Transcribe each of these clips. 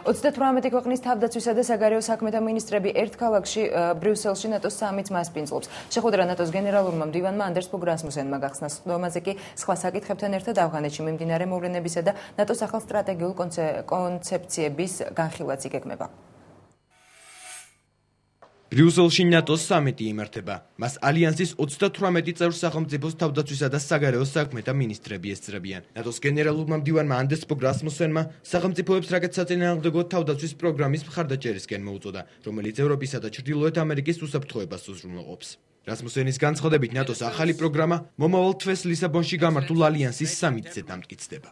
38 ქვეყნის თავდაცვისა და საგარეო საქმეთა მინისტრები ერთ ქალაქში ბრიუსელში ნატოს სამიტს მასპინძლობს. შეხვედრა ნატოს გენერალურმა მდივანმა ანდერს ფოგ რასმუსენმა გახსნა. სხდომაზე კი სხვა საკითხებთან ერთად ავღანეთში მიმდინარე მოვლენებისა და ნატოს ახალ სტრატეგიულ კონცეფციების განხილვაც იგეგმება. ბრიუსელში ნატოს სამიტი იმართება. მას ალიანსის 38 წევრ სახელმწიფოს თავდაცვისა და საგარეო საქმეთა მინისტრები ესწრებიან. ნატოს გენერალურმა მდივანმა ანდერს ფოგ რასმუსენმა სახელმწიფოებს რაკეტსაწინააღმდეგო თავდაცვის პროგრამის მხარდაჭერისკენ მოუწოდა, რომელიც ევროპისა და ჩრდილოეთ ამერიკის უსაფრთხოებას უზრუნველყოფს. რასმუსენის განცხადებით ნატოს ახალი პროგრამა მომავალ თვეს ლისაბონში გამართულ ალიანსის სამიტზე დამტკიცდება.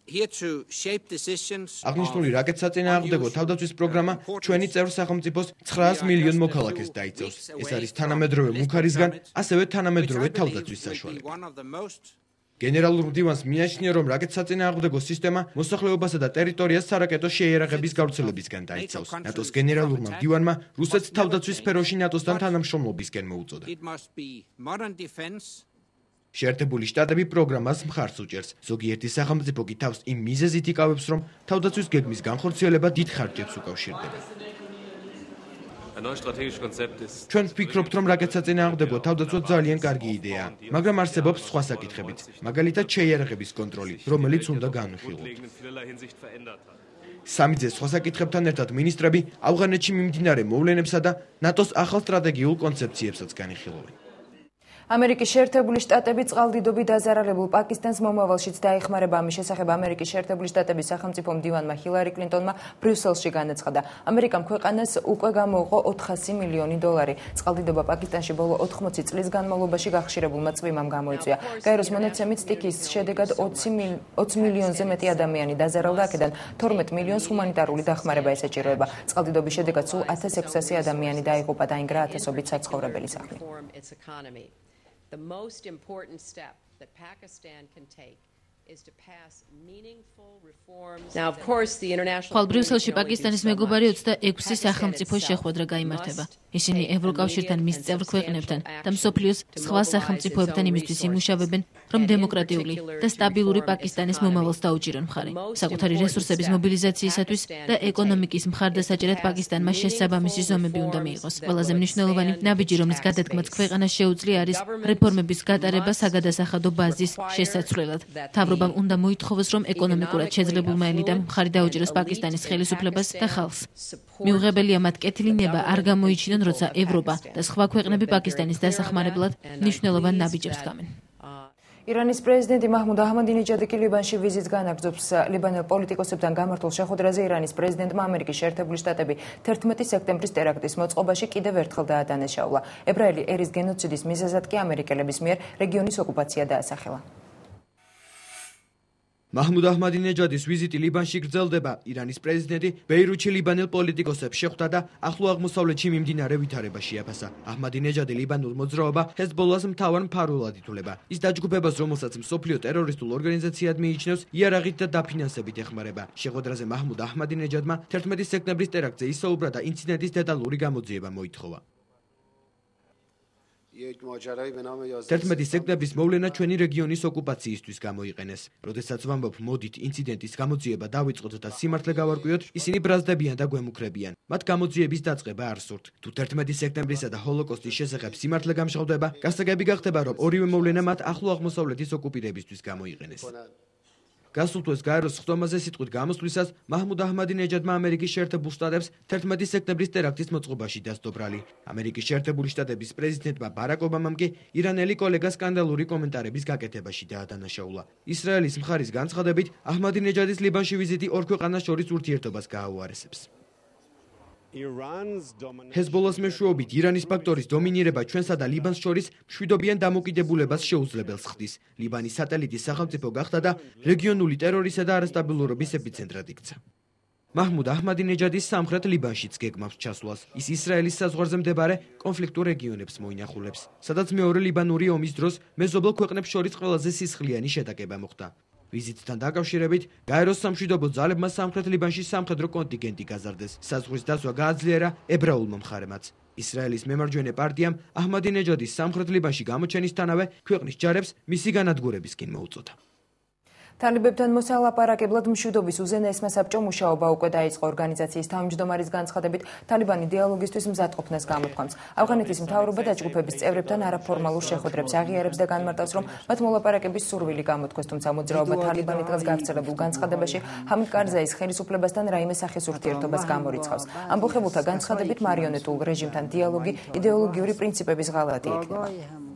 აღნიშნული რაკეტსაწინააღმდეგო თავდაცვის პროგრამა ჩვენი წევრ სახელმწიფოს 900 მილიონ მოქალაქეს დაიცავს. ეს არის თანამედროვე მუქარისგან, ასევე თანამედროვე თავდაცვის საშუალება. გენერალურ მდივანს მიაჩნია, რომ რაკეტსაწინააღმდეგო სისტემა მოსახლეობასა და ტერიტორიას სარაკეტო შეიარაღების გავრცელებისგან დაიცავს. ნატოს გენერალურმა მდივანმა რუსეთს თავდაცვის სფეროში ნატოსთან თანამშრომლობისკენ მოუწოდა. შეერთებული შტატები პროგრამას მხარს უჭერს. ზოგიერთი სახელმწიფო კი თავს იმ მიზეზით იკავებს, რომ თავდაცვის გეგმის განხორციელება დიდ ხარჯებს უკავშირდება. ჩვენ ვფიქრობთ, რომ რაკეტსაწინააღმდეგო თავდაცვა ძალიან კარგი იდეაა, მაგრამ არსებობს სხვა საკითხებიც, მაგალითად შეიარაღების კონტროლი, რომელიც უნდა განვიხილოთ. სამიტზე სხვა საკითხებთან ერთად მინისტრები ავღანეთში მიმდინარე მოვლენებსა და ნატოს ახალ სტრატეგიულ კონცეფციებსაც განიხილავენ. ამერიკის შეერთებული შტატები წყალდიდობით დაზარალებულ პაკისტანს მომავალშიც დაეხმარება. ამის შესახებ ამერიკის შეერთებული შტატების სახელმწიფო მდივანმა ჰილარი კლინტონმა ბრიუსელში განაცხადა. ამერიკამ ქვეყანას უკვე გამოუყო 400 მილიონი დოლარი. წყალდიდობა პაკისტანში ბოლო 80 წლის განმავლობაში გახშირებულმა წვიმამ გამოიწვია. გაეროს მონაცემით სტიქის შედეგად 20 მილიონზე მეტი ადამიანი დაზარალდა, აქედან 12 მილიონს ჰუმანიტარული დახმარება ესაჭიროება. წყალდიდობის შედეგად სულ 1600 ადამიანი დაიღუპა, დაინგრა ათასობით საცხოვრებელი სახლი. The most important step that Pakistan can take is to pass meaningful reforms. Now, of course, the international ხვალ ბრიუსელში პაკისტანის მეგობარი 26 სახელმწიფოს შეხვედრა გაიმართება. ისინი ევროკავშირთან, მის წევრ ქვეყნებთან და მსოფლიოს სხვა სახელმწიფოებთან იმისთვის იმუშავებენ, რომ დემოკრატიული და სტაბილური პაკისტანის მომავალს დაუჭირონ მხარი. საკუთარი რესურსების მობილიზაციისათვის და ეკონომიკის მხარდასაჭერად პაკისტანმა შესაბამისი ზომები უნდა მიიღოს. ყველაზე მნიშვნელოვანი ნაბიჯი, რომლის გადადგმაც ქვეყანას შეუძლია, არის რეფორმების გატარება საგადასახადო ბაზის შესაცვლელად. მთავრობამ უნდა მოითხოვოს, რომ ეკონომიკურად შეძლებულმა ელიტამ მხარი დაუჭიროს პაკისტანის ხელისუფლებას და ხალხს. მიუღებელია მათ კეთილი ნება არ გამოიჩინონ, როცა ევროპა და სხვა ქვეყნები პაკისტანის დასახმარებლად მნიშვნელოვან ნაბიჯებს გამენ. ირანის პრეზიდენტი მაჰმუდ აჰმადინეჯადი კი ლიბანში ვიზიტს განაგრძობს. ლიბანელ პოლიტიკოსებთან გამართულ შეხვედრაზე ირანის პრეზიდენტმა ამერიკის შეერთებული შტატები 11 სექტემბრის ტერაქტის მოწყობაში კიდევ ერთხელ დაადანაშაულა. ებრაელი ერის გენოციდის მიზეზად კი ამერიკელების მიერ რეგიონის ოკუპაცია დაასახელა. მაჰმუდ აჰმადინეჯადის ვიზიტი ლიბანში გრძელდება. ირანის პრეზიდენტი ბეირუთში ლიბანელ პოლიტიკოსებს შეხვდა და ახლო აღმოსავლეთში მიმდინარე ვითარებაში აფასა. აჰმადინეჯადი ლიბანურ მოძრაობა ჰეზბოლას მთავარ მფარველად ითვლება. ის დაჯგუფებას, რომელსაც მსოფლიო ტერორისტულ ორგანიზაციად მიიჩნევს, იარაღით და დაფინანსებით ეხმარება. შეხვედრაზე მაჰმუდ აჰმადინეჯადმა 11 სექტემბრის ტერაქტზე ისაუბრა და ინციდენტის დეტალური გამოძიება მოითხოვა. 11 სექტემბრის მოვლენა ჩვენი რეგიონის ოკუპაციისთვის გამოიყენეს. როდესაც ვამბობ, მოდით ინციდენტის გამოძიება დავიწყოთ და სიმართლე გავარკვიოთ, ისინი ბრაზდებიან და გვემუქრებიან. მათ გამოძიების დაწყება არ სურთ. თუ 11 სექტემბრისა და ჰოლოკოსტის შესახებ სიმართლე გამჟღავდება, გასაგები გახდება, რომ ორივე მოვლენა მათ ახლო აღმოსავლეთის ოკუპირებისთვის გამოიყენეს. გასულ თვეს გაეროს სხდომაზე სიტყვით გამოსვლისას მაჰმუდ აჰმადინეჯადმა ამერიკის შეერთებულ შტატებს 11 სექტემბრის ტერაქტის მოწყობაში დასდო ბრალი. ამერიკის შეერთებული შტატების პრეზიდენტმა ბარაკ ობამამ კი ირანელი კოლეგას სკანდალური კომენტარების გაკეთებაში დაადანაშაულა. ისრაელის მხარის განცხადებით, აჰმადინეჯადის ლიბანში ვიზიტი ორ ქვეყანას შორის ურთიერთობას გააუარესებს. ჰეზბოლას მეშვეობით ირანის ფაქტორის დომინირება ჩვენსა და ლიბანს შორის მშვიდობიან დამოკიდებულებას შეუძლებელს ხდის. ლიბანის სატელიტის სახელმწიფო გახდა და რეგიონული ტერორისა და არასტაბილურობის ეპიცენტრად იქცა. მაჰმუდ აჰმადინეჯადის სამხრეთ ლიბანშიც გეგმავს ჩასვლას. ის ისრაელის საზღვარზე მდებარე კონფლიქტურ რეგიონებს მოინახულებს, სადაც მეორე ლიბანური ომის დროს მეზობელ ქვეყნებს შორის ყველაზე სისხლიანი შეტაკება მოხდა. ვიზიტთან დაკავშირებით გაეროს სამშვიდობო ძალებმა სამხრეთ ლიბანში სამხედრო კონტინგენტი გაზარდეს. საზღვრის დაცვა გააძლიერა ებრაულმა მხარემაც. ისრაელის მემარჯვენე პარტიამ აჰმადინეჯადის სამხრეთ ლიბანში გამოჩენისთანავე ქვეყნის ჯარებს მისი განადგურებისკენ მოუწოდა. თალიბებთან მოსალაპარაკებლად მშვიდობის უზენაესმა საბჭომ მუშაობა უკვე დაიწყო. ორგანიზაციის თავმჯდომარის განცხადებით, თალიბანი დიალოგისთვის მზადყოფნას გამოთქვამს. ავღანეთის მთავრობა დაჯგუფების წევრებთან არაფორმალურ შეხვედრებს აღიარებს და განმარტავს, რომ მათ მოლაპარაკების სურვილი გამოთქვეს, თუმცა მოძრაობა თალიბანი დღეს გავრცელებულ განცხადებაში ჰამიდ კარზაის ხელისუფლებასთან რაიმე სახის ურთიერთობას გამორიცხავს. ამბოხებულთა განცხადებით, მარიონეტულ რეჟიმთან დიალოგი იდეოლოგიური პრინციპების ღალატი იქნება.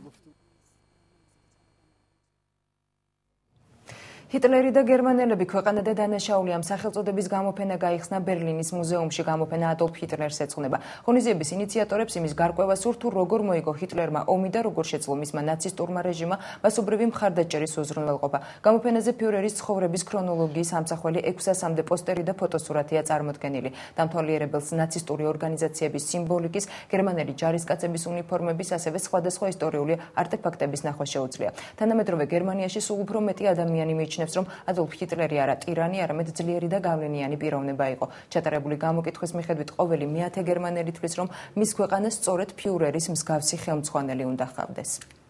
ჰიტლერი და გერმანელები ქვეყანა და დანაშაული ამ სახელწოდების გამოფენა გაიხსნა ბერლინის მუზეუმში. გამოფენა ადოლფ ჰიტლერს ეძღვნება. ღონისძიების ინიციატორებს იმის გარკვევა სურთ, თუ როგორ მოიგო ჰიტლერმა ომი და როგორ შეძლო მისმა ნაცისტურმა რეჟიმმა მასობრივი მხარდაჭერის უზრუნველყოფა. გამოფენაზე ფიურერის ცხოვრების ქრონოლოგიის ამსახველი 600-მდე პოსტერი და ფოტოსურათია წარმოდგენილი. დამთვალიერებელს ნაცისტური ორგანიზაციების სიმბოლიკის, გერმანელი ჯარისკაცების უნიფორმების, ასევე სხვადასხვა ისტორიული არტეფაქტების ნახვა შეუძლია. თანამედროვე გერმანიაში სულ უფრო მეტი ადამიანი მიიჩნევს, რომ ადოლფ ჰიტლერი არა ტირანი, არამედ ძლიერი და გავლენიანი პიროვნება იყო. ჩატარებული გამოკითხვის მიხედვით ყოველი მე-10 გერმანელი თვლის, რომ მის ქვეყანას სწორედ ფიურერის მსგავსი ხელმძღვანელი უნდა ჰყავდეს.